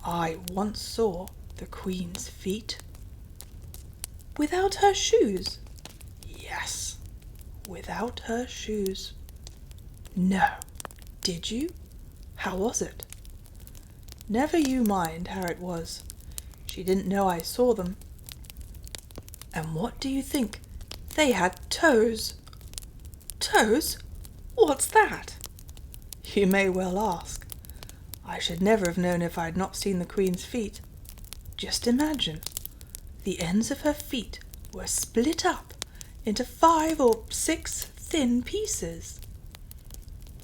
I once saw the Queen's feet." "Without her shoes?" "Yes, without her shoes." "No. Did you? How was it?" "Never you mind how it was. She didn't know I saw them." "And what do you think? They had toes." "Toes? What's that?" "You may well ask. I should never have known if I had not seen the Queen's feet. Just imagine, the ends of her feet were split up into 5 or 6 thin pieces."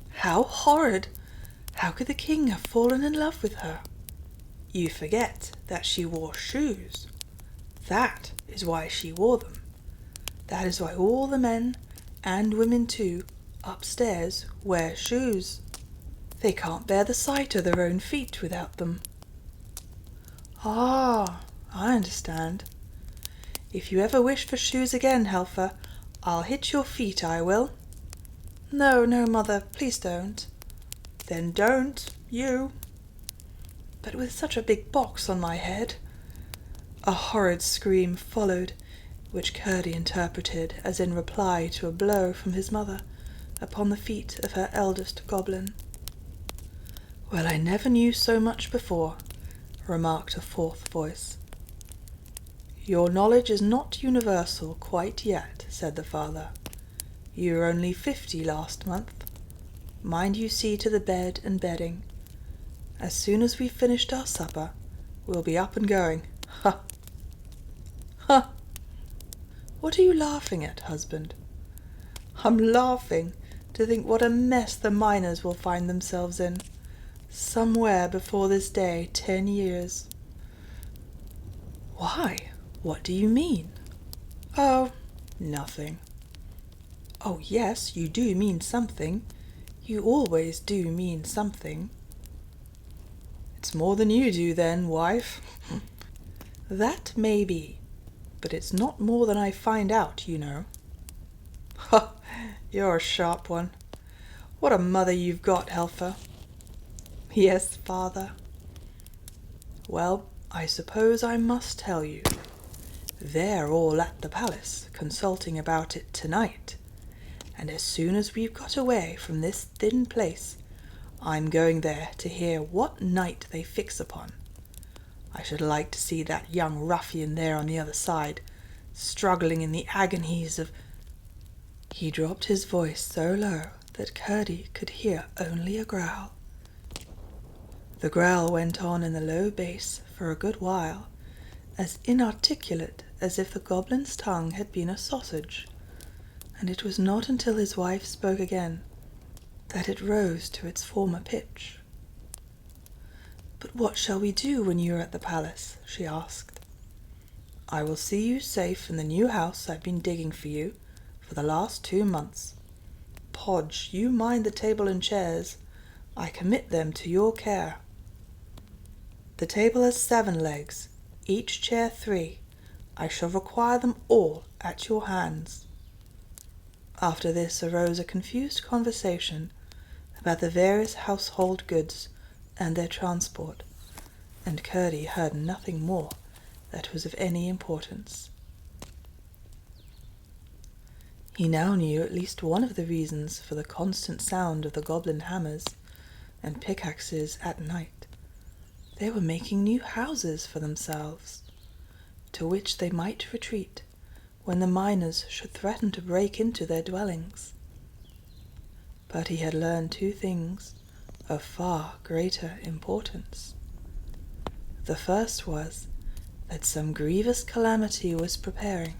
"How horrid! How could the king have fallen in love with her?" "You forget that she wore shoes. That is why she wore them. That is why all the men, and women too, upstairs wear shoes. They can't bear the sight of their own feet without them." "Ah, I understand. If you ever wish for shoes again, Helfer, I'll hit your feet, I will." "No, no, mother, please don't." "Then don't, you." "But with such a big box on my head." A horrid scream followed, which Curdie interpreted as in reply to a blow from his mother upon the feet of her eldest goblin. "Well, I never knew so much before," remarked a fourth voice. "Your knowledge is not universal quite yet," said the father. "You were only 50 last month. Mind you see to the bed and bedding. As soon as we've finished our supper, we'll be up and going. Ha! Ha! What are you laughing at, husband?" "I'm laughing to think what a mess the miners will find themselves in, somewhere before this day 10 years. "Why, what do you mean?" "Oh, nothing." "Oh, yes, you do mean something. You always do mean something." "It's more than you do then, wife." "That may be, but it's not more than I find out, you know." "Ha! You're a sharp one. What a mother you've got, Helfer." "Yes, father." "Well, I suppose I must tell you. They're all at the palace consulting about it tonight, and as soon as we've got away from this thin place, I'm going there to hear what night they fix upon. I should like to see that young ruffian there on the other side, struggling in the agonies of—" He dropped his voice so low that Curdie could hear only a growl. The growl went on in the low bass for a good while, as inarticulate as if the goblin's tongue had been a sausage, and it was not until his wife spoke again that it rose to its former pitch. "But what shall we do when you are at the palace?" she asked. "I will see you safe in the new house I've been digging for you for the last 2 months. Podge, you mind the table and chairs. I commit them to your care. The table has 7 legs, each chair 3. I shall require them all at your hands." After this arose a confused conversation about the various household goods and their transport, and Curdie heard nothing more that was of any importance. He now knew at least one of the reasons for the constant sound of the goblin hammers and pickaxes at night. They were making new houses for themselves, to which they might retreat when the miners should threaten to break into their dwellings. But he had learned 2 things of far greater importance. The first was that some grievous calamity was preparing,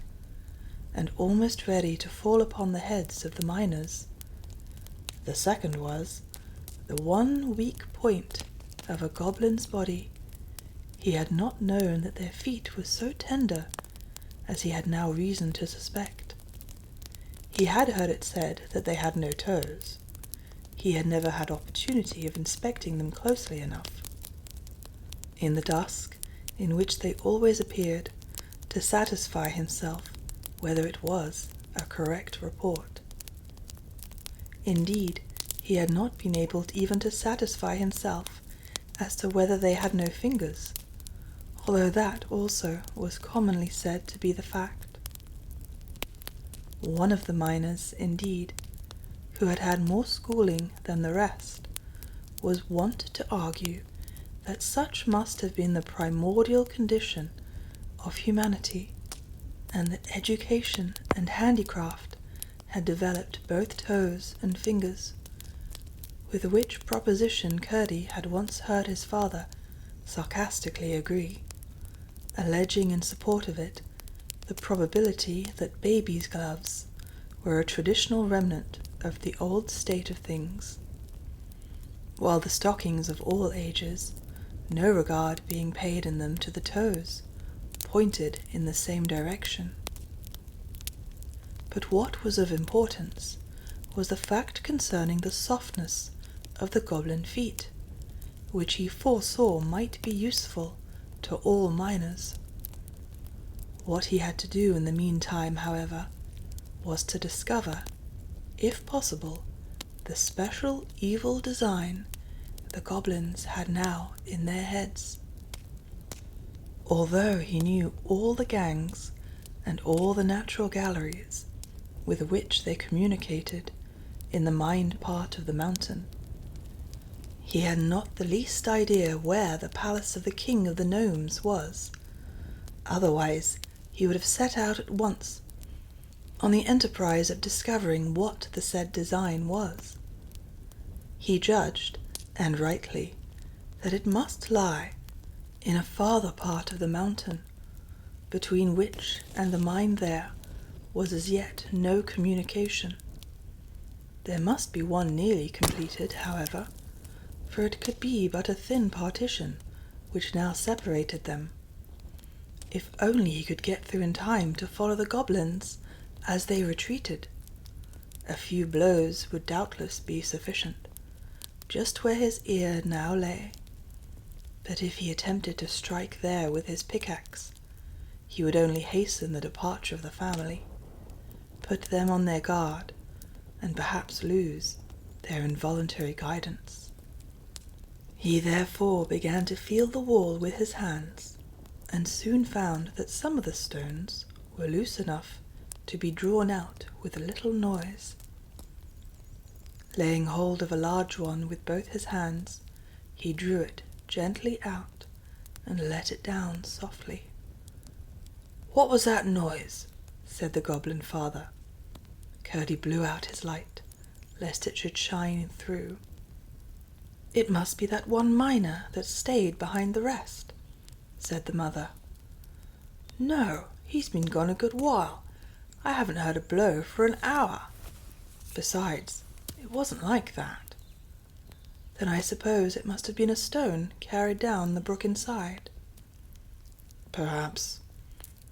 and almost ready to fall upon the heads of the miners. The second was the one weak point of a goblin's body. He had not known that their feet were so tender as he had now reason to suspect. He had heard it said that they had no toes. He had never had opportunity of inspecting them closely enough. In the dusk, in which they always appeared, to satisfy himself whether it was a correct report. Indeed, he had not been able even to satisfy himself as to whether they had no fingers, although that also was commonly said to be the fact. One of the miners, indeed, who had had more schooling than the rest, was wont to argue that such must have been the primordial condition of humanity, and that education and handicraft had developed both toes and fingers, with which proposition Curdie had once heard his father sarcastically agree, alleging in support of it the probability that babies' gloves were a traditional remnant of the old state of things, while the stockings of all ages, no regard being paid in them to the toes, pointed in the same direction. But what was of importance was the fact concerning the softness of the goblin feet, which he foresaw might be useful to all miners. What he had to do in the meantime, however, was to discover, if possible, the special evil design the goblins had now in their heads. Although he knew all the gangs and all the natural galleries with which they communicated in the mined part of the mountain, he had not the least idea where the palace of the king of the gnomes was. Otherwise he would have set out at once on the enterprise of discovering what the said design was. He judged, and rightly, that it must lie in a farther part of the mountain, between which and the mine there was as yet no communication. There must be one nearly completed, however, for it could be but a thin partition which now separated them. If only he could get through in time to follow the goblins as they retreated, a few blows would doubtless be sufficient, just where his ear now lay. But if he attempted to strike there with his pickaxe, he would only hasten the departure of the family, put them on their guard, and perhaps lose their involuntary guidance. He therefore began to feel the wall with his hands, and soon found that some of the stones were loose enough to be drawn out with a little noise. Laying hold of a large one with both his hands, he drew it gently out and let it down softly. "What was that noise?" said the goblin father. Curdie blew out his light, lest it should shine through. "It must be that one miner that stayed behind the rest," said the mother. "No, he's been gone a good while. I haven't heard a blow for an hour. Besides, it wasn't like that." "Then I suppose it must have been a stone carried down the brook inside." "Perhaps.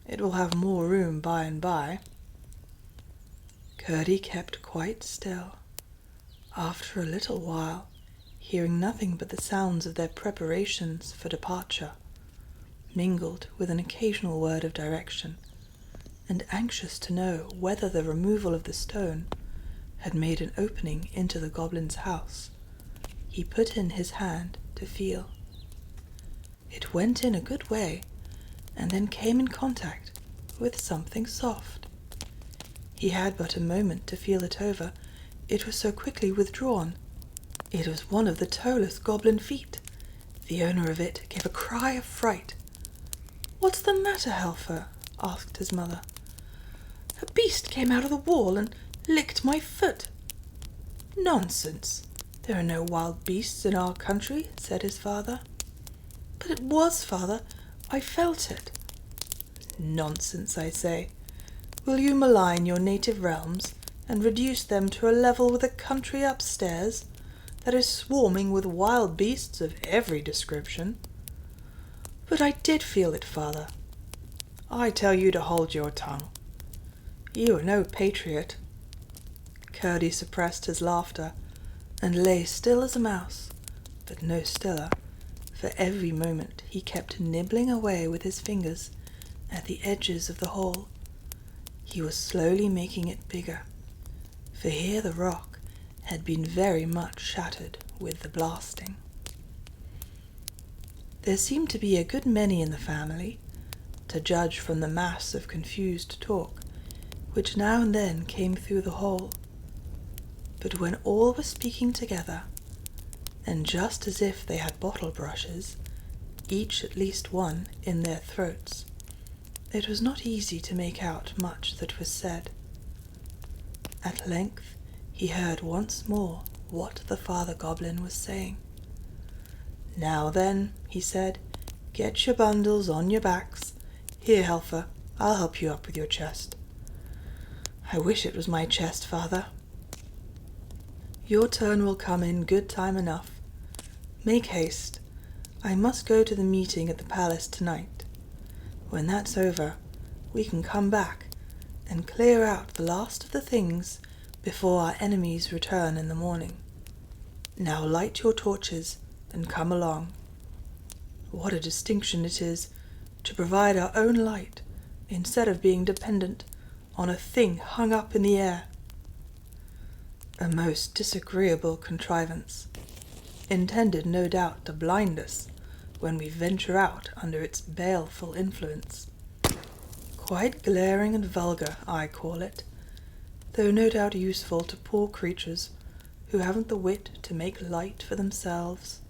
It will have more room by and by." Curdie kept quite still. After a little while, hearing nothing but the sounds of their preparations for departure, mingled with an occasional word of direction, and anxious to know whether the removal of the stone had made an opening into the goblin's house, he put in his hand to feel. It went in a good way, and then came in contact with something soft. He had but a moment to feel it over, it was so quickly withdrawn. It was one of the toeless goblin feet. The owner of it gave a cry of fright. "What's the matter, Helfer?" asked his mother. "A beast came out of the wall and licked my foot." "Nonsense! There are no wild beasts in our country," said his father. "But it was, father. I felt it." "Nonsense, I say. Will you malign your native realms and reduce them to a level with a country upstairs that is swarming with wild beasts of every description?" "But I did feel it, father." "I tell you to hold your tongue. You are no patriot." Curdie suppressed his laughter, and lay still as a mouse, but no stiller, for every moment he kept nibbling away with his fingers at the edges of the hole. He was slowly making it bigger, for here the rock had been very much shattered with the blasting. There seemed to be a good many in the family, to judge from the mass of confused talk which now and then came through the hall. But when all were speaking together, and just as if they had bottle brushes, each at least one, in their throats, it was not easy to make out much that was said. At length he heard once more what the Father Goblin was saying. "Now then," he said, "get your bundles on your backs. Here, Helfer, I'll help you up with your chest." "I wish it was my chest, Father." "Your turn will come in good time enough. Make haste. I must go to the meeting at the palace tonight. When that's over, we can come back and clear out the last of the things before our enemies return in the morning. Now light your torches and come along. What a distinction it is to provide our own light instead of being dependent on a thing hung up in the air. A most disagreeable contrivance, intended no doubt to blind us when we venture out under its baleful influence. Quite glaring and vulgar, I call it, though no doubt useful to poor creatures who haven't the wit to make light for themselves."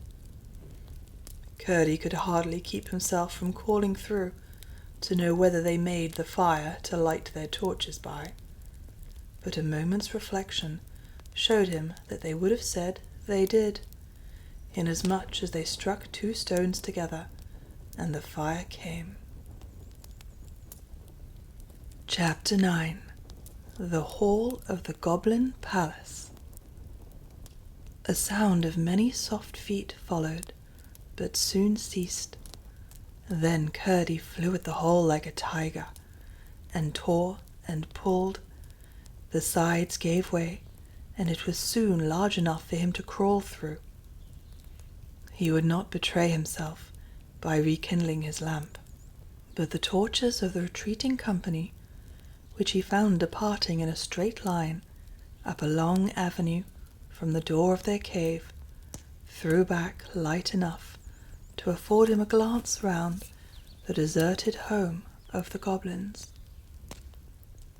Curdie could hardly keep himself from calling through to know whether they made the fire to light their torches by, but a moment's reflection showed him that they would have said they did, inasmuch as they struck 2 stones together, and the fire came. Chapter 9. The Hall of the Goblin Palace. A sound of many soft feet followed, but soon ceased. Then Curdie flew at the hole like a tiger, and tore and pulled. The sides gave way, and it was soon large enough for him to crawl through. He would not betray himself by rekindling his lamp, but the torches of the retreating company, which he found departing in a straight line up a long avenue from the door of their cave, threw back light enough to afford him a glance round the deserted home of the goblins.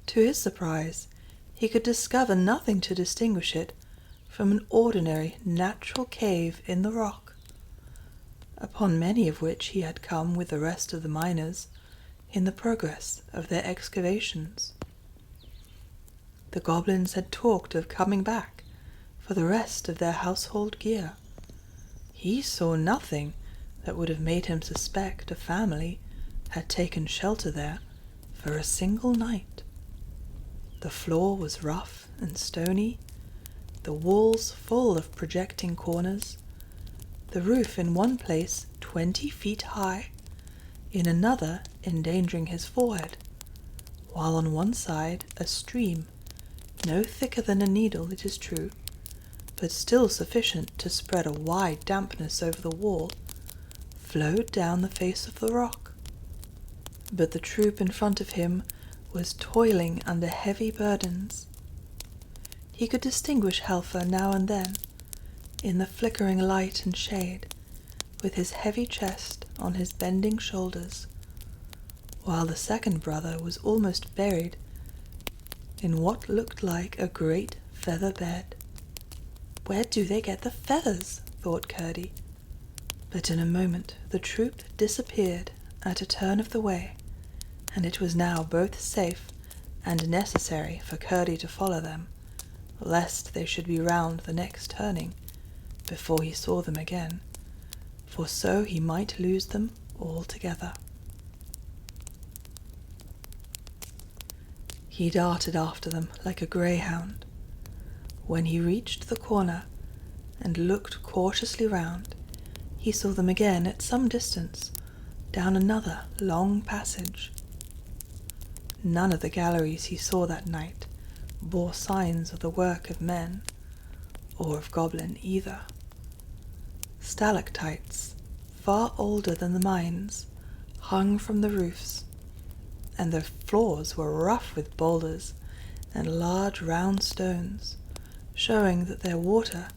To his surprise, he could discover nothing to distinguish it from an ordinary natural cave in the rock, upon many of which he had come with the rest of the miners in the progress of their excavations. The goblins had talked of coming back for the rest of their household gear. He saw nothing that would have made him suspect a family had taken shelter there for a single night. The floor was rough and stony, the walls full of projecting corners, the roof in one place 20 feet high, in another endangering his forehead, while on one side a stream, no thicker than a needle, it is true, but still sufficient to spread a wide dampness over the wall, flowed down the face of the rock. But the troop in front of him was toiling under heavy burdens. He could distinguish Helfer now and then, in the flickering light and shade, with his heavy chest on his bending shoulders, while the second brother was almost buried in what looked like a great feather bed. "Where do they get the feathers?" thought Curdie. But in a moment the troop disappeared at a turn of the way, and it was now both safe and necessary for Curdie to follow them, lest they should be round the next turning before he saw them again, for so he might lose them altogether. He darted after them like a greyhound. When he reached the corner and looked cautiously round, he saw them again at some distance, down another long passage. None of the galleries he saw that night bore signs of the work of men, or of goblin either. Stalactites, far older than the mines, hung from the roofs, and the floors were rough with boulders and large round stones, showing that their water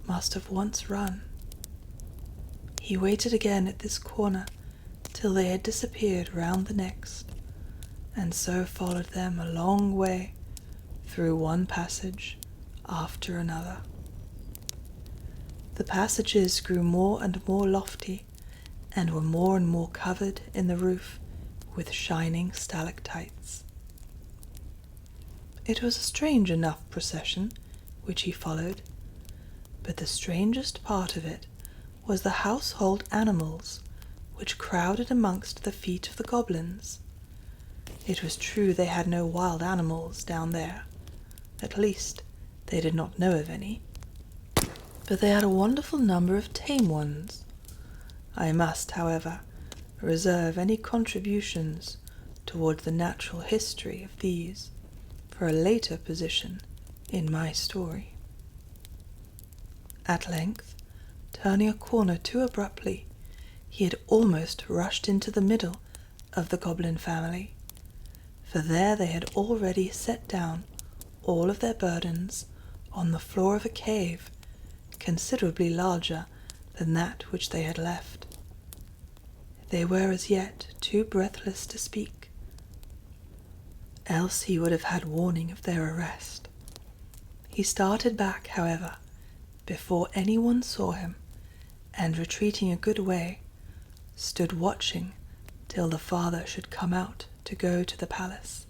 must have once run. He waited again at this corner till they had disappeared round the next, and so followed them a long way through one passage after another. The passages grew more and more lofty, and were more and more covered in the roof with shining stalactites. It was a strange enough procession which he followed, but the strangest part of it was the household animals which crowded amongst the feet of the goblins. It was true they had no wild animals down there, at least they did not know of any, but they had a wonderful number of tame ones. I must, however, reserve any contributions towards the natural history of these for a later position in my story. At length, turning a corner too abruptly, he had almost rushed into the middle of the goblin family, for there they had already set down all of their burdens on the floor of a cave considerably larger than that which they had left. They were as yet too breathless to speak, else he would have had warning of their arrest. He started back, however, before anyone saw him, and retreating a good way, stood watching till the father should come out to go to the palace.